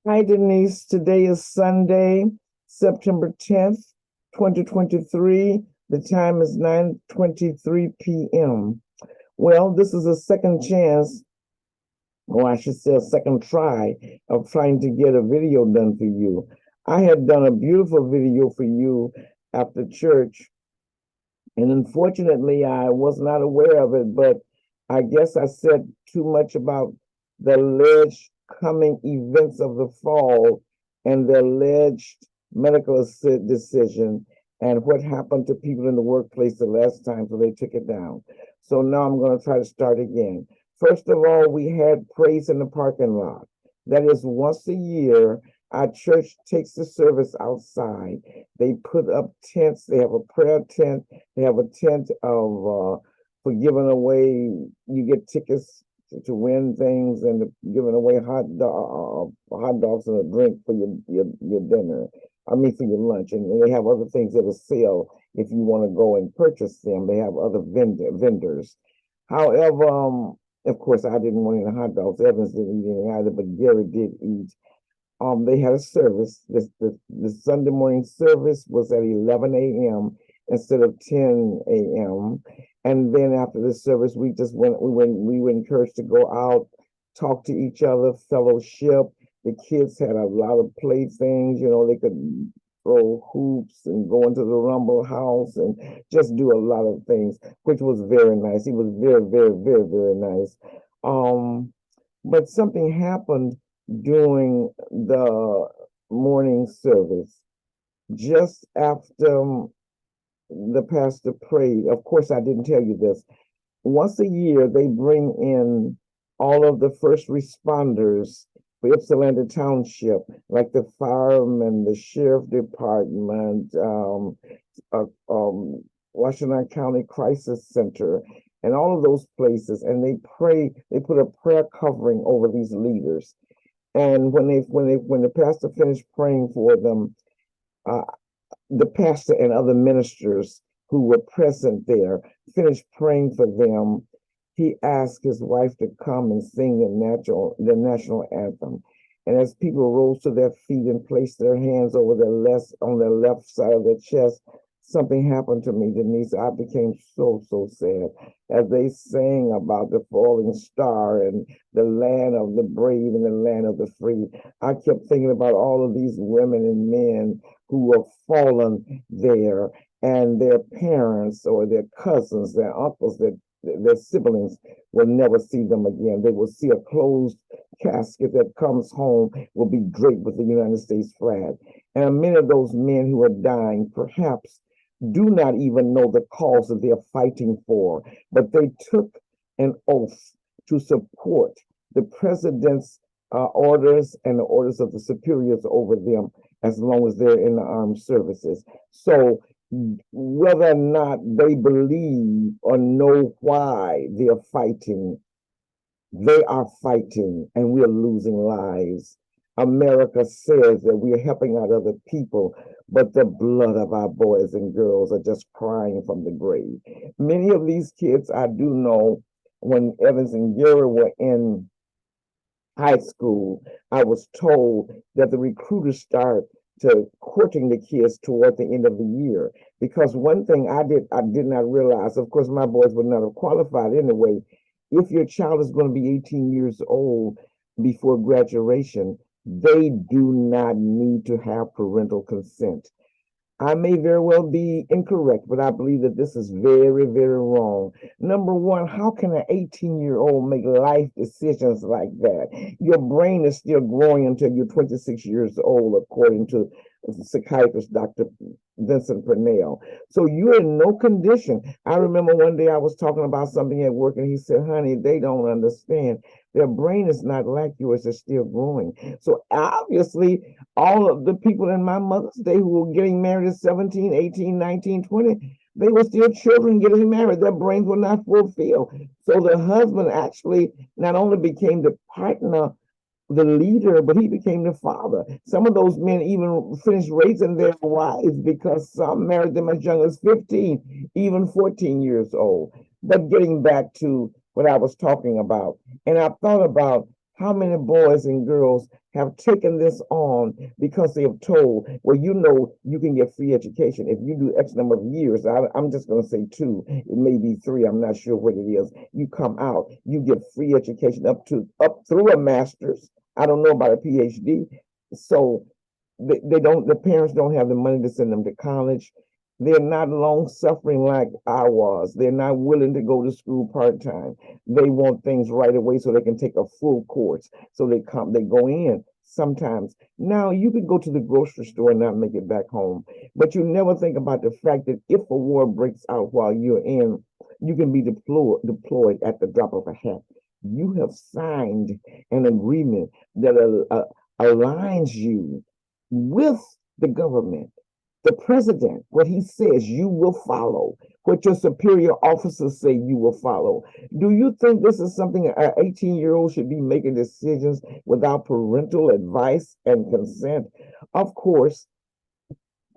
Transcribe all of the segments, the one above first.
Hi, Denise. Today is Sunday, September 10th, 2023. The time is 9:23 p.m. Well, this is a second chance, or I should say a second try of trying to get a video done for you. I had done a beautiful video for you after church, and unfortunately, I was not aware of it, but I guess I said too much about the alleged coming events of the fall and the alleged medical decision and what happened to people in the workplace the last time, so they took it down. So now I'm going to try to start again. First of all, we had praise in the parking lot. That is once a year. Our church takes the service outside. They put up tents. They have a prayer tent. They have a tent of for giving away. You get tickets to win things and giving away hot dogs and a drink for your dinner. I mean for your lunch, and they have other things that are sale if you want to go and purchase them. They have other vendors. However, of course, I didn't want any hot dogs. Evans didn't eat any either, but Gary did eat. They had a service. The Sunday morning service was at 11 a.m. instead of 10 a.m. And then after the service, we were encouraged to go out, talk to each other, fellowship. The kids had a lot of playthings, they could throw hoops and go into the Rumble House and just do a lot of things, which was very nice. It was very, very, very, very nice. But something happened during the morning service. Just after the pastor prayed, of course, I didn't tell you this. Once a year, they bring in all of the first responders for Ypsilanti Township, like the firemen, the sheriff department, Washington County Crisis Center, and all of those places. And they pray, they put a prayer covering over these leaders. And when the pastor finished praying for them, uh, the pastor and other ministers who were present there finished praying for them. He asked his wife to come and sing the national anthem. And as people rose to their feet and placed their hands over on their left side of their chest, something happened to me, Denise. I became so, so sad as they sang about the falling star and the land of the brave and the land of the free. I kept thinking about all of these women and men who were fallen there, and their parents or their cousins, their uncles, their siblings will never see them again. They will see a closed casket that comes home will be draped with the United States flag. And many of those men who are dying perhaps do not even know the cause that they're fighting for, but they took an oath to support the president's orders and the orders of the superiors over them as long as they're in the armed services. So whether or not they believe or know why they're fighting, they are fighting and we're losing lives. America says that we're helping out other people, but the blood of our boys and girls are just crying from the grave. Many of these kids, I do know, when Evans and Gary were in high school, I was told that the recruiters start to courting the kids toward the end of the year. Because one thing I did not realize, of course, my boys would not have qualified anyway. If your child is going to be 18 years old before graduation, they do not need to have parental consent. I may very well be incorrect, but I believe that this is very, very wrong. Number one, how can an 18-year-old make life decisions like that? Your brain is still growing until you're 26 years old, according to psychiatrist Dr. Vincent Purnell. So you're in no condition. I remember one day I was talking about something at work, and he said, honey, they don't understand. Their brain is not like yours, it's still growing. So obviously, all of the people in my mother's day who were getting married at 17, 18, 19, 20, they were still children getting married. Their brains were not fulfilled. So the husband actually not only became the partner, the leader, but he became the father. Some of those men even finished raising their wives because some married them as young as 15, even 14 years old. But getting back to what I was talking about, and I thought about How many boys and girls have taken this on because they have told, well, you know, you can get free education if you do X number of years. I'm just going to say two. It may be three. I'm not sure what it is. You come out, you get free education up through a master's. I don't know about a PhD. So they don't. The parents don't have the money to send them to college. They're not long suffering like I was. They're not willing to go to school part time. They want things right away so they can take a full course. So they go in sometimes. Now you could go to the grocery store and not make it back home, but you never think about the fact that if a war breaks out while you're in, you can be deployed at the drop of a hat. You have signed an agreement that aligns you with the government. The president, what he says, you will follow. What your superior officers say, you will follow. Do you think this is something an 18-year-old should be making decisions without parental advice and consent? Of course,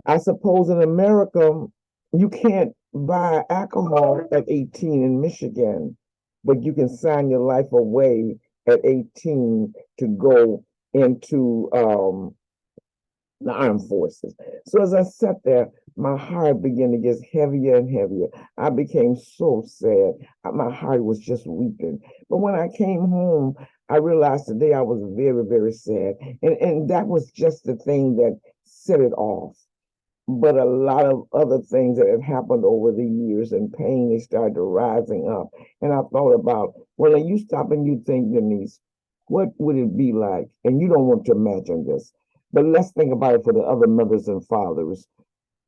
I suppose in America, you can't buy alcohol at 18 in Michigan, but you can sign your life away at 18 to go into the armed forces. So as I sat there, my heart began to get heavier and heavier. I became so sad. My heart was just weeping. But when I came home, I realized today I was very, very sad. And that was just the thing that set it off. But a lot of other things that have happened over the years and pain, they started rising up. And I thought about, well, you stop and you think, Denise, what would it be like? And you don't want to imagine this, but let's think about it for the other mothers and fathers.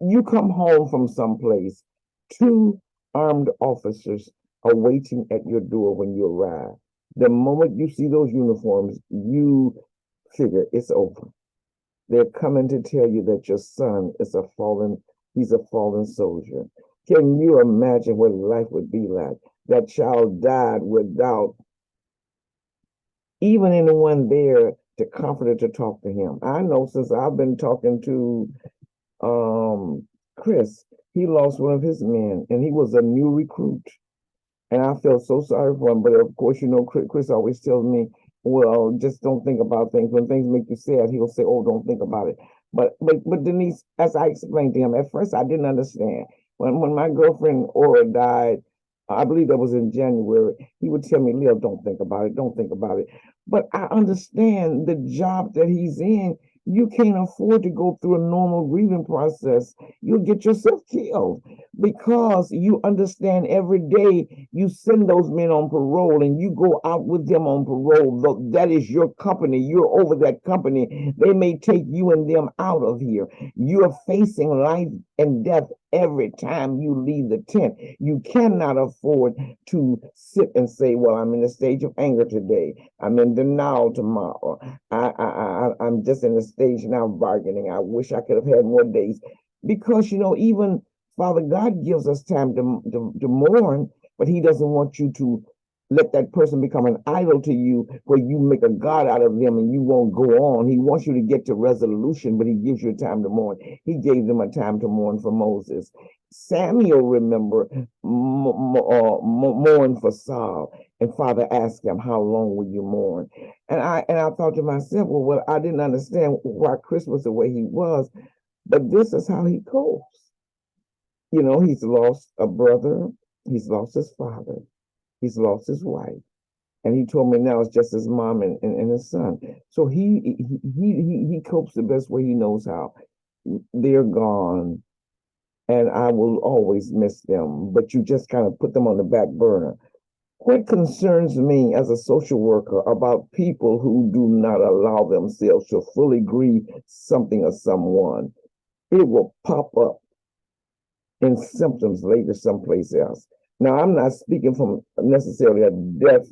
You come home from someplace, two armed officers are waiting at your door when you arrive. The moment you see those uniforms, you figure it's over. They're coming to tell you that your son is he's a fallen soldier. Can you imagine what life would be like? That child died without even anyone there to comfort her, to talk to him. I know since I've been talking to Chris, he lost one of his men and he was a new recruit. And I felt so sorry for him. But of course, you know, Chris always tells me, well, just don't think about things. When things make you sad, he'll say, oh, don't think about it. But Denise, as I explained to him, at first I didn't understand. When my girlfriend Aura died, I believe that was in January, he would tell me, Lil, don't think about it, don't think about it. But I understand the job that he's in. You can't afford to go through a normal grieving process. You'll get yourself killed because you understand every day you send those men on parole and you go out with them on parole. That is your company. You're over that company. They may take you and them out of here. You are facing life and death every time you leave the tent. You cannot afford to sit and say, well, I'm in a stage of anger today. I'm in denial tomorrow. I'm just in a stage now of bargaining. I wish I could have had more days. Because, you know, even Father God gives us time to mourn, but he doesn't want you to let that person become an idol to you where you make a God out of them and you won't go on. He wants you to get to resolution, but he gives you a time to mourn. He gave them a time to mourn for Moses. Samuel, remember, mourned for Saul. And Father asked him, how long will you mourn? And I thought to myself, well, I didn't understand why Chris was the way he was, but this is how he copes. You know, he's lost a brother, he's lost his father, he's lost his wife, and he told me now it's just his mom and his son. So he copes the best way he knows how. They're gone, and I will always miss them. But you just kind of put them on the back burner. What concerns me as a social worker about people who do not allow themselves to fully grieve something or someone, it will pop up in symptoms later someplace else. Now, I'm not speaking from necessarily a death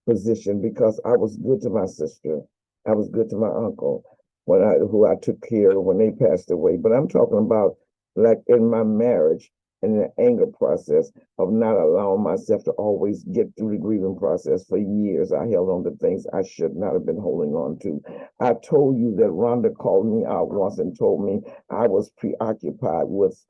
position because I was good to my sister. I was good to my uncle who I took care of when they passed away. But I'm talking about like in my marriage and the anger process of not allowing myself to always get through the grieving process. For years, I held on to things I should not have been holding on to. I told you that Rhonda called me out once and told me I was preoccupied with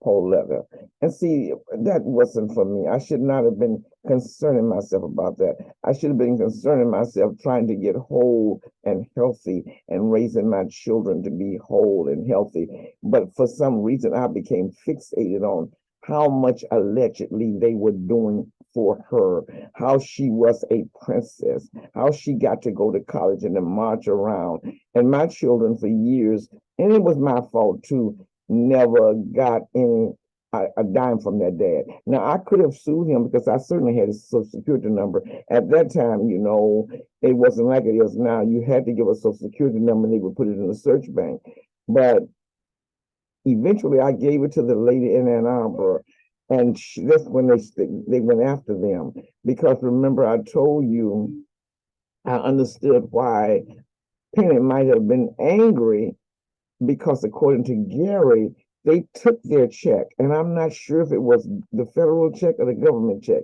whole leather. And see, that wasn't for me. I should not have been concerning myself about that. I should have been concerning myself trying to get whole and healthy and raising my children to be whole and healthy. But for some reason, I became fixated on how much allegedly they were doing for her, how she was a princess, how she got to go to college and to march around. And my children for years, and it was my fault too, never got any a dime from their dad. Now I could have sued him because I certainly had his social security number. At that time, you know, it wasn't like it is now. You had to give a social security number and they would put it in the search bank. But eventually I gave it to the lady in Ann Arbor, and that's when they went after them. Because remember, I told you I understood why Penny might have been angry, because according to Gary, they took their check, and I'm not sure if it was the federal check or the government check.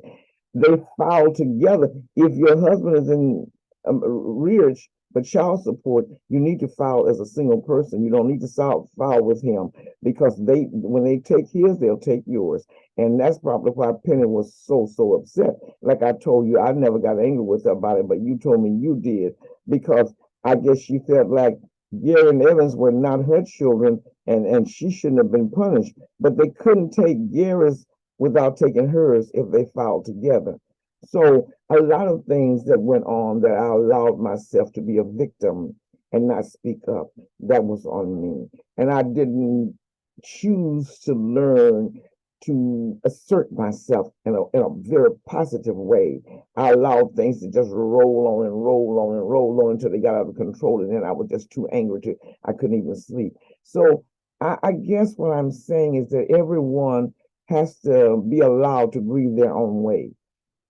They filed together. If your husband is in arrears for child support, you need to file as a single person. You don't need to file with him, because when they take his, they'll take yours. And that's probably why Penny was so upset. Like I told you, I never got angry with her about it, but you told me you did, because I guess she felt like Gary and Evans were not her children, and she shouldn't have been punished. But they couldn't take Gary's without taking hers if they filed together. So a lot of things that went on that I allowed myself to be a victim and not speak up, that was on me. And I didn't choose to learn to assert myself in a very positive way. I allowed things to just roll on and roll on and roll on until they got out of control. And then I was just too angry I couldn't even sleep. So I guess what I'm saying is that everyone has to be allowed to grieve their own way.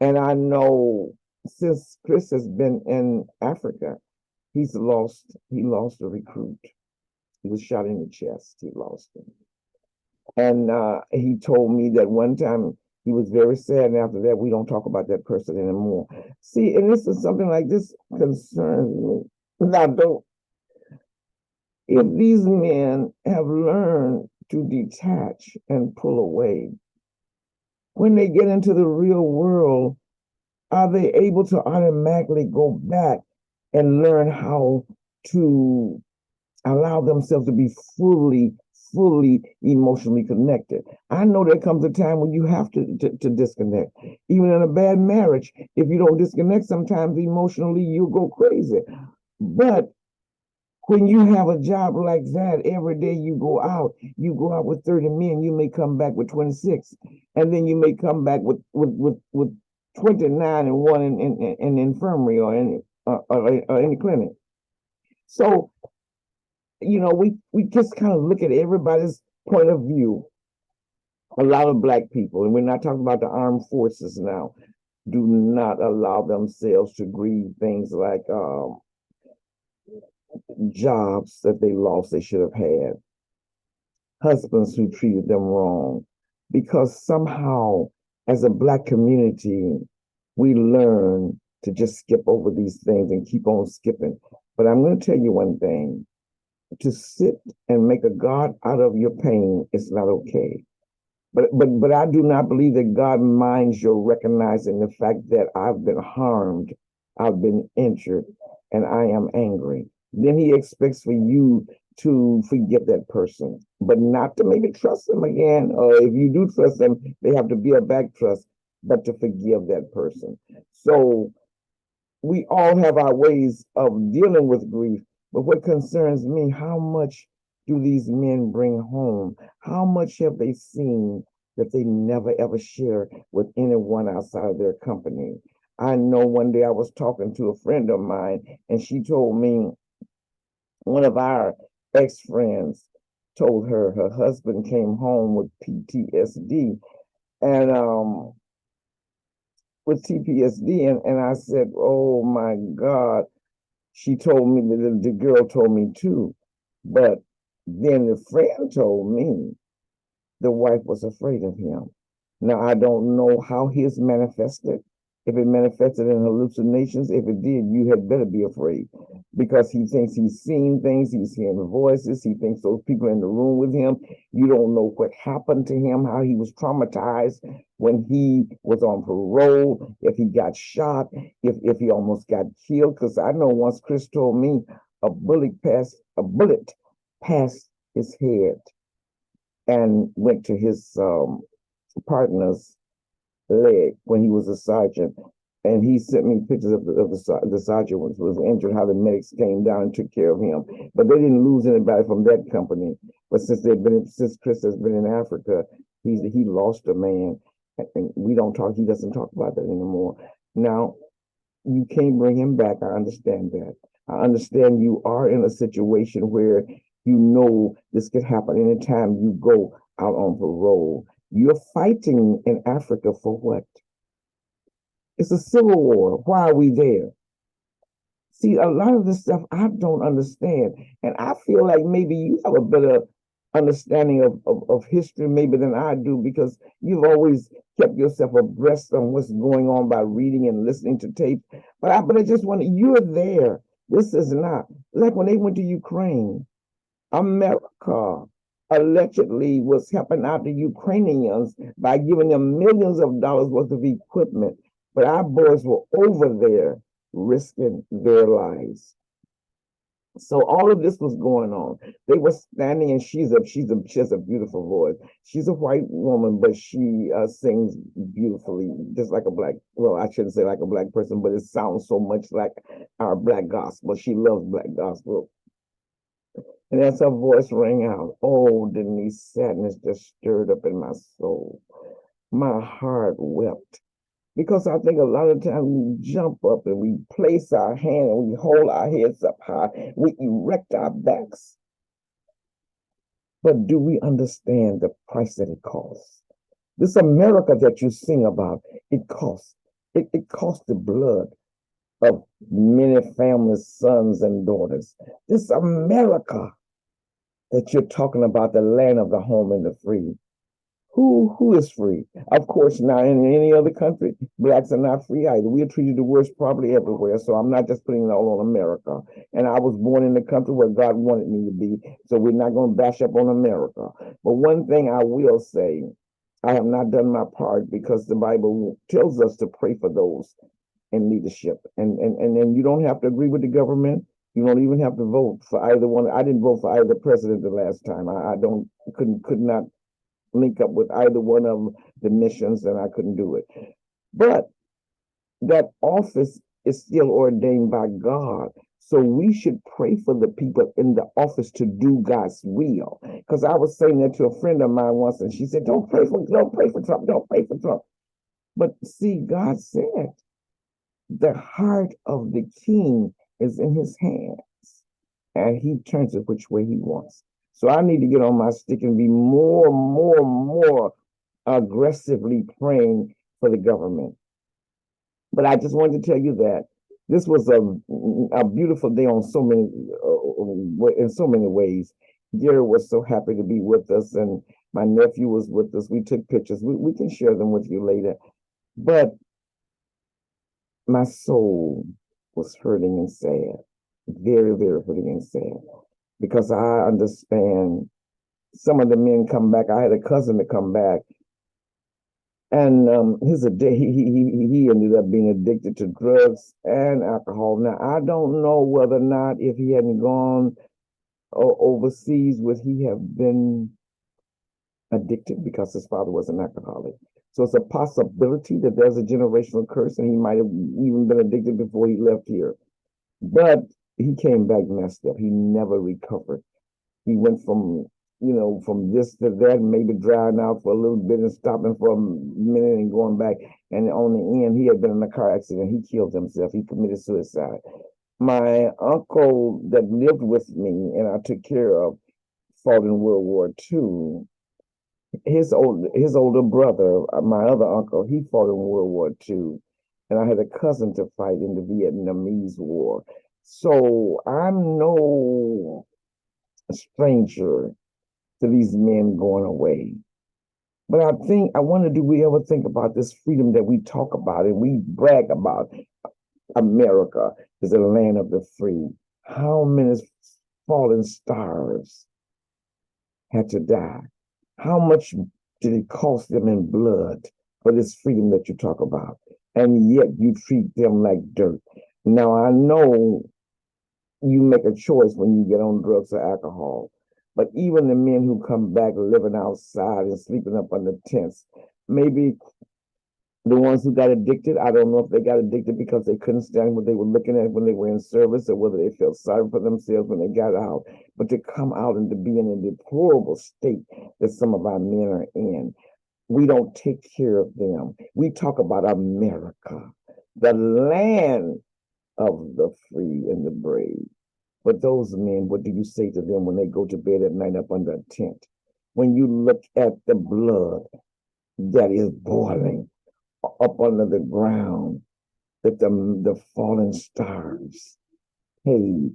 And I know since Chris has been in Africa, he lost a recruit. He was shot in the chest. He lost him. And he told me that one time he was very sad, and after that, we don't talk about that person anymore. See, and this is something like this concerns me. Now, if these men have learned to detach and pull away, when they get into the real world, are they able to automatically go back and learn how to allow themselves to be fully emotionally connected? I know there comes a time when you have to disconnect. Even in a bad marriage, if you don't disconnect, sometimes emotionally you'll go crazy. But when you have a job like that, every day you go out with 30 men, you may come back with 26, and then you may come back with 29 and one in the infirmary or in the clinic. So, you know, we just kind of look at everybody's point of view. A lot of Black people, and we're not talking about the armed forces now, do not allow themselves to grieve things like jobs that they lost they should have had, husbands who treated them wrong, because somehow as a Black community, we learn to just skip over these things and keep on skipping. But I'm going to tell you one thing. To sit and make a God out of your pain is not okay. But I do not believe that God minds your recognizing the fact that I've been harmed, I've been injured, and I am angry. Then he expects for you to forgive that person, but not to maybe trust them again. Or if you do trust them, they have to be a back trust, but to forgive that person. So we all have our ways of dealing with grief. But what concerns me, how much do these men bring home? How much have they seen that they never ever share with anyone outside of their company? I know one day I was talking to a friend of mine, and she told me one of our ex-friends told her husband came home with PTSD, and with PTSD, and I said, oh my God. She told me that the girl told me too, but then the friend told me the wife was afraid of him. Now, I don't know how his manifested. If it manifested in hallucinations, if it did, you had better be afraid. because he thinks he's seeing things, he's hearing voices, he thinks those people in the room with him. You don't know what happened to him, how he was traumatized when he was on parole, if he got shot, if he almost got killed. Because I know once Chris told me a bullet passed his head and went to his partner's leg when he was a sergeant. And he sent me pictures of the sergeant was injured, how the medics came down and took care of him. But they didn't lose anybody from that company. But since Chris has been in Africa, he lost a man, and he doesn't talk about that anymore. Now, you can't bring him back. I understand that. I understand you are in a situation where you know this could happen anytime you go out on parole. You're fighting in Africa for what? It's a civil war. Why are we there? See, a lot of this stuff I don't understand. And I feel like maybe you have a better understanding of history maybe than I do, because you've always kept yourself abreast on what's going on by reading and listening to tapes. But I just want you're there. This is not like when they went to Ukraine. America allegedly was helping out the Ukrainians by giving them millions of dollars worth of equipment. But our boys were over there risking their lives. So all of this was going on. They were standing, and she has a beautiful voice. She's a white woman, but she sings beautifully, just like a black. Well, I shouldn't say like a black person, but it sounds so much like our black gospel. She loves black gospel. And as her voice rang out, oh, Deniese, sadness just stirred up in my soul. My heart wept. Because I think a lot of times we jump up and we place our hand and we hold our heads up high, we erect our backs. But do we understand the price that it costs? This America that you sing about, it costs. It costs the blood of many families, sons and daughters. This America that you're talking about, the land of the home and the free. Who is free? Of course, not in any other country. Blacks are not free either. We are treated the worst probably everywhere. So I'm not just putting it all on America. And I was born in the country where God wanted me to be. So we're not going to bash up on America. But one thing I will say, I have not done my part, because the Bible tells us to pray for those in leadership. And you don't have to agree with the government. You don't even have to vote for either one. I didn't vote for either president the last time. Could not link up with either one of the missions, and I couldn't do it. But that office is still ordained by God. So we should pray for the people in the office to do God's will. Because I was saying that to a friend of mine once, and she said, don't pray for Trump, don't pray for Trump. But see, God said, the heart of the king is in his hands, and he turns it which way he wants. So I need to get on my stick and be more aggressively praying for the government. But I just wanted to tell you that this was a beautiful day on so many in so many ways. Gary was so happy to be with us, and my nephew was with us. We took pictures. We can share them with you later. But my soul was hurting and sad, very, very hurting and sad. Because I understand some of the men come back. I had a cousin to come back, and he ended up being addicted to drugs and alcohol. Now, I don't know whether or not if he hadn't gone overseas, would he have been addicted, because his father was an alcoholic. So it's a possibility that there's a generational curse, and he might have even been addicted before he left here. But he came back messed up. He never recovered. He went from this to that, maybe drying out for a little bit and stopping for a minute and going back. And on the end, he had been in a car accident. He killed himself. He committed suicide. My uncle that lived with me and I took care of fought in World War II. His older brother, my other uncle, he fought in World War II. And I had a cousin to fight in the Vietnamese War. So I'm no stranger to these men going away. But I wonder, do we ever think about this freedom that we talk about and we brag about? America is a land of the free. How many fallen stars had to die? How much did it cost them in blood for this freedom that you talk about? And yet you treat them like dirt. Now, I know you make a choice when you get on drugs or alcohol, but even the men who come back living outside and sleeping up under tents, maybe the ones who got addicted, I don't know if they got addicted because they couldn't stand what they were looking at when they were in service or whether they felt sorry for themselves when they got out. But to come out and to be in a deplorable state that some of our men are in, we don't take care of them. We talk about America, the land of the free and the brave. But those men, what do you say to them when they go to bed at night up under a tent? When you look at the blood that is boiling up under the ground, that the fallen stars paid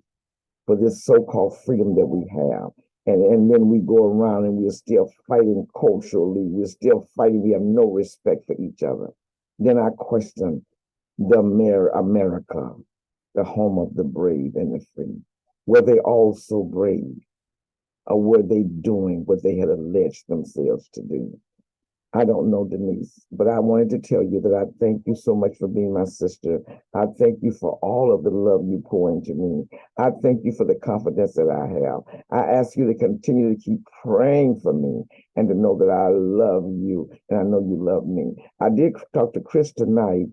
for this so-called freedom that we have. And then we go around and we're still fighting culturally. We're still fighting. We have no respect for each other. Then I question the America, the home of the brave and the free. Were they also brave? Or were they doing what they had alleged themselves to do? I don't know, Denise, but I wanted to tell you that I thank you so much for being my sister. I thank you for all of the love you pour into me. I thank you for the confidence that I have. I ask you to continue to keep praying for me and to know that I love you and I know you love me. I did talk to Chris tonight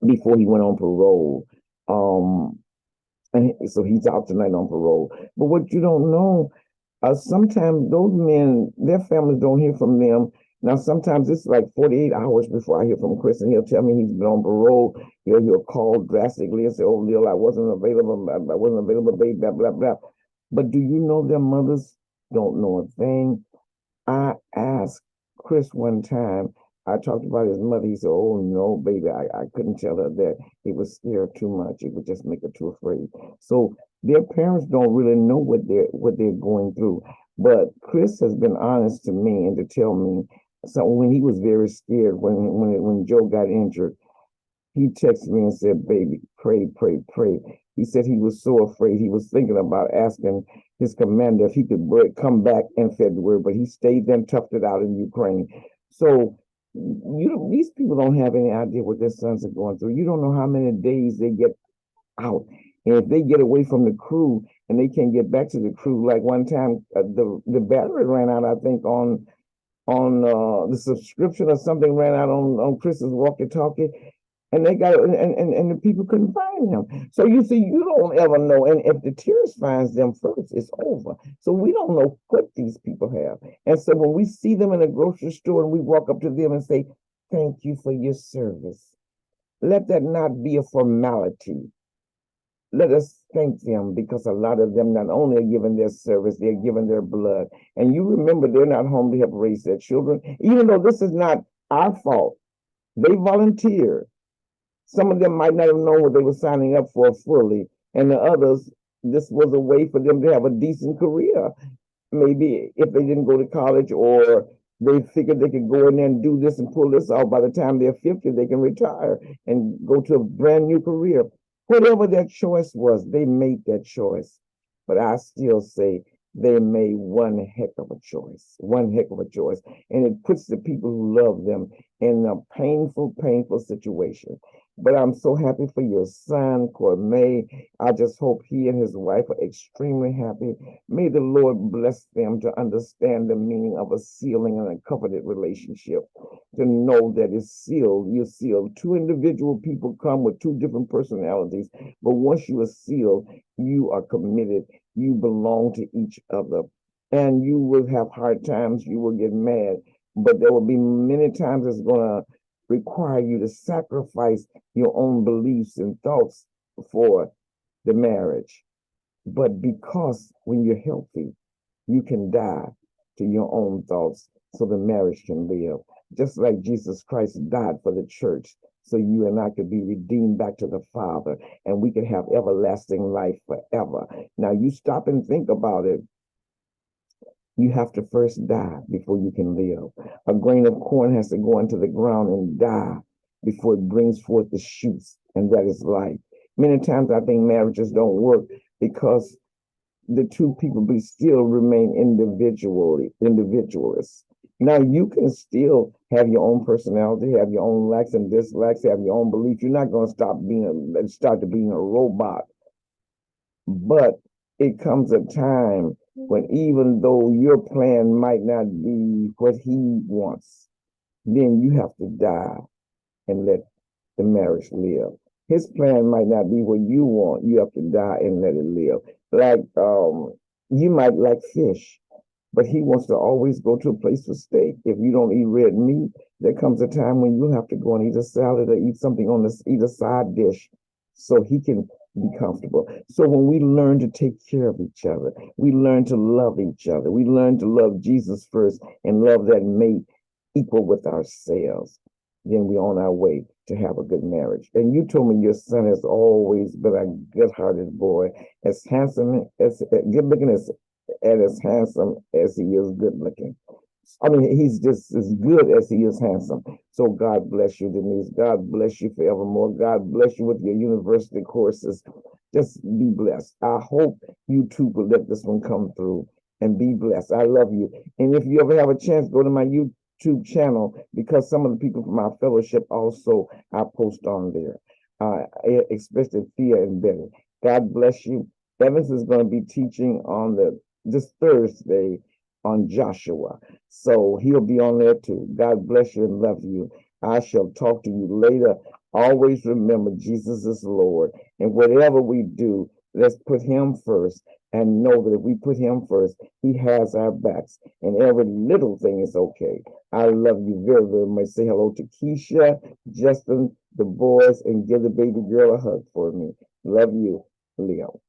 before he went on parole. And so he's out tonight on parole. But what you don't know, sometimes those men, their families don't hear from them. Now, sometimes it's like 48 hours before I hear from Chris, and he'll tell me he's been on parole. He'll call drastically and say, "Oh, Lil, I wasn't available. I wasn't available, babe, blah, blah, blah." But do you know their mothers don't know a thing? I asked Chris one time, I talked about his mother. He said, "Oh, no, baby, I couldn't tell her that. It would scare her too much. It would just make her too afraid." So their parents don't really know what they're going through. But Chris has been honest to me and to tell me. So when he was very scared, when Joe got injured, he texted me and said, "Baby, pray, pray, pray." He said he was so afraid. He was thinking about asking his commander if he could come back in February, but he stayed there and toughed it out in Ukraine. So these people don't have any idea what their sons are going through. You don't know how many days they get out. And if they get away from the crew and they can't get back to the crew, like one time the battery ran out, I think, on the subscription or something ran out on Chris's walkie-talkie, and they got and the people couldn't find him. So you see, you don't ever know. And if the terrorist finds them first, it's over. So we don't know what these people have. And so when we see them in a grocery store and we walk up to them and say, "Thank you for your service," let that not be a formality. Let us thank them, because a lot of them not only are giving their service, they're giving their blood. And you remember, they're not home to help raise their children, even though this is not our fault. They volunteered. Some of them might not have known what they were signing up for fully, and the others, this was a way for them to have a decent career. Maybe if they didn't go to college, or they figured they could go in there and do this and pull this off. By the time they're 50, they can retire and go to a brand new career. Whatever their choice was, they made that choice. But I still say they made one heck of a choice, one heck of a choice. And it puts the people who love them in a painful, painful situation. But I'm so happy for your son, Cormay. I just hope he and his wife are extremely happy. May the Lord bless them to understand the meaning of a sealing and a covenant relationship, to know that it's sealed. You're sealed. Two individual people come with two different personalities, but once you are sealed, you are committed. You belong to each other. And you will have hard times. You will get mad, but there will be many times it's going to require you to sacrifice your own beliefs and thoughts for the marriage. But because when you're healthy, you can die to your own thoughts so the marriage can live. Just like Jesus Christ died for the church, so you and I could be redeemed back to the Father, and we could have everlasting life forever. Now, you stop and think about it. You have to first die before you can live. A grain of corn has to go into the ground and die before it brings forth the shoots, and that is life. Many times I think marriages don't work because the two people be still remain individualists. Now you can still have your own personality, have your own likes and dislikes, have your own beliefs. You're not going to start to being a robot. But it comes a time when even though your plan might not be what he wants, then you have to die and let the marriage live. His plan might not be what you want. You have to die and let it live. Like you might like fish, but he wants to always go to a place for steak. If you don't eat red meat, there comes a time when you have to go and eat a salad or eat something on this, eat a side dish so he can be comfortable. So when we learn to take care of each other, we learn to love each other, we learn to love Jesus first and love that mate equal with ourselves, then we're on our way to have a good marriage. And you told me your son has always been a good-hearted boy, as handsome, as good looking and as handsome as he is good looking. I mean, he's just as good as he is handsome. So God bless you, Denise. God bless you forevermore. God bless you with your university courses. Just be blessed. I hope you too will let this one come through and be blessed. I love you. And if you ever have a chance, go to my YouTube channel, because some of the people from our fellowship also I post on there, especially Thea and Betty. God bless you. Evans is going to be teaching on this Thursday on Joshua. So he'll be on there too. God bless you and love you. I shall talk to you later. Always remember Jesus is Lord. And whatever we do, let's put him first and know that if we put him first, he has our backs. And every little thing is okay. I love you very, very much. Say hello to Keisha, Justin, the boys, and give the baby girl a hug for me. Love you, Leo.